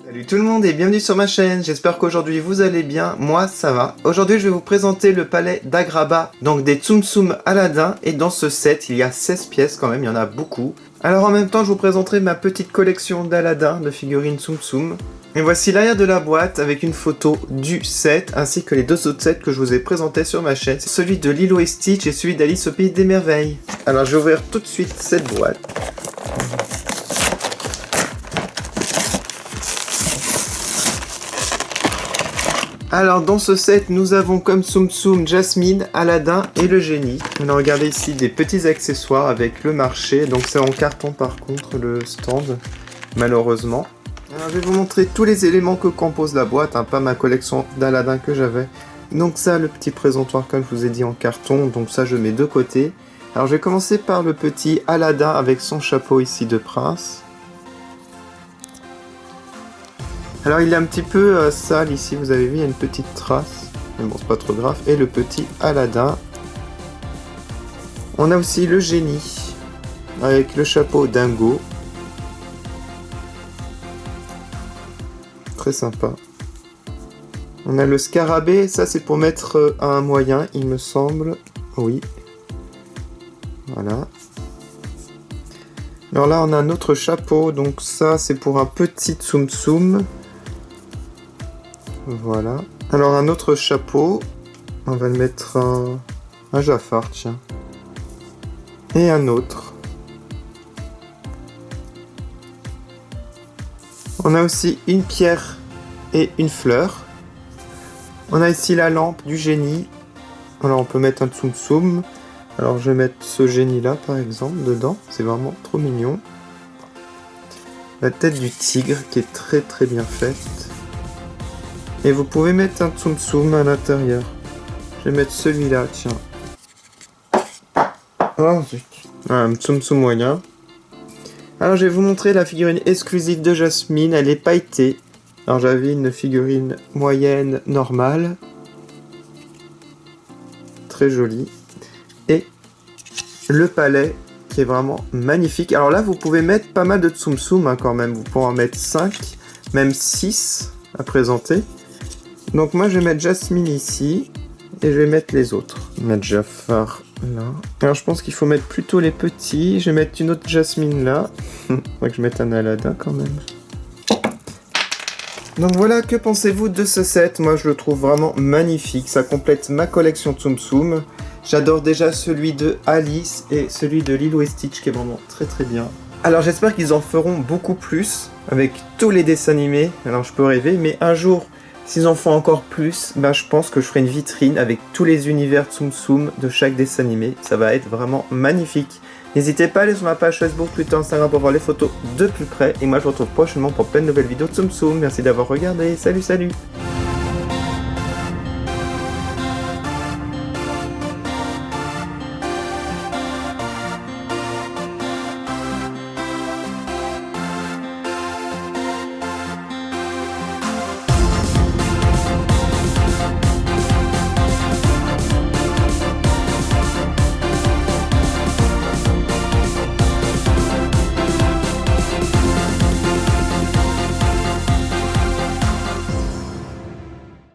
Salut tout le monde et bienvenue sur ma chaîne, j'espère qu'aujourd'hui vous allez bien, moi ça va. Aujourd'hui je vais vous présenter le palais d'Agrabah, donc des Tsum Tsum Aladdin, et dans ce set il y a 16 pièces quand même, il y en a beaucoup. Alors en même temps je vous présenterai ma petite collection d'Aladdin, de figurines Tsum Tsum. Et voici l'arrière de la boîte avec une photo du set, ainsi que les deux autres sets que je vous ai présentés sur ma chaîne. C'est celui de Lilo et Stitch et celui d'Alice au Pays des Merveilles. Alors je vais ouvrir tout de suite cette boîte. Alors dans ce set, nous avons comme Tsum Tsum Jasmine, Aladdin et le génie. On a regardé ici des petits accessoires avec le marché, donc c'est en carton par contre le stand, malheureusement. Alors je vais vous montrer tous les éléments que compose la boîte, pas ma collection d'Aladdin que j'avais. Donc ça, le petit présentoir comme je vous ai dit en carton, donc ça je mets de côté. Alors je vais commencer par le petit Aladdin avec son chapeau ici de prince. Alors il est un petit peu sale ici, vous avez vu, il y a une petite trace, mais bon c'est pas trop grave. Et le petit Aladdin. On a aussi le génie, avec le chapeau dingo. Très sympa. On a le scarabée, ça c'est pour mettre à un moyen, il me semble. Oui. Voilà. Alors là on a un autre chapeau, donc ça c'est pour un petit Tsum Tsum. Voilà. Alors un autre chapeau, on va le mettre un Jafar, tiens. Et un autre. On a aussi une pierre et une fleur. On a ici la lampe du génie. Alors on peut mettre un Tsum Tsum. Alors je vais mettre ce génie là par exemple dedans. C'est vraiment trop mignon. La tête du tigre qui est très très bien faite. Et vous pouvez mettre un Tsum Tsum à l'intérieur. Je vais mettre celui-là, tiens. Oh zut. Un Tsum Tsum moyen. Alors je vais vous montrer la figurine exclusive de Jasmine, elle est pailletée. Alors j'avais une figurine moyenne normale. Très jolie. Et le palais qui est vraiment magnifique. Alors là vous pouvez mettre pas mal de Tsum Tsum quand même. Vous pouvez en mettre 5, même 6 à présenter. Donc moi je vais mettre Jasmine ici. Et je vais mettre les autres. Je vais mettre Jafar là. Alors je pense qu'il faut mettre plutôt les petits. Je vais mettre une autre Jasmine là. Faudrait que je mette un Aladdin quand même. Donc voilà, que pensez-vous de ce set? Moi je le trouve vraiment magnifique. Ça complète ma collection Tsum Tsum. J'adore déjà celui de Alice et celui de Lilo et Stitch qui est vraiment très très bien. Alors j'espère qu'ils en feront beaucoup plus avec tous les dessins animés. Alors je peux rêver, mais un jour... s'ils en font encore plus, je pense que je ferai une vitrine avec tous les univers Tsum Tsum de chaque dessin animé. Ça va être vraiment magnifique. N'hésitez pas à aller sur ma page Facebook, Twitter, Instagram pour voir les photos de plus près. Et moi je vous retrouve prochainement pour plein de nouvelles vidéos Tsum Tsum. Merci d'avoir regardé. Salut, salut!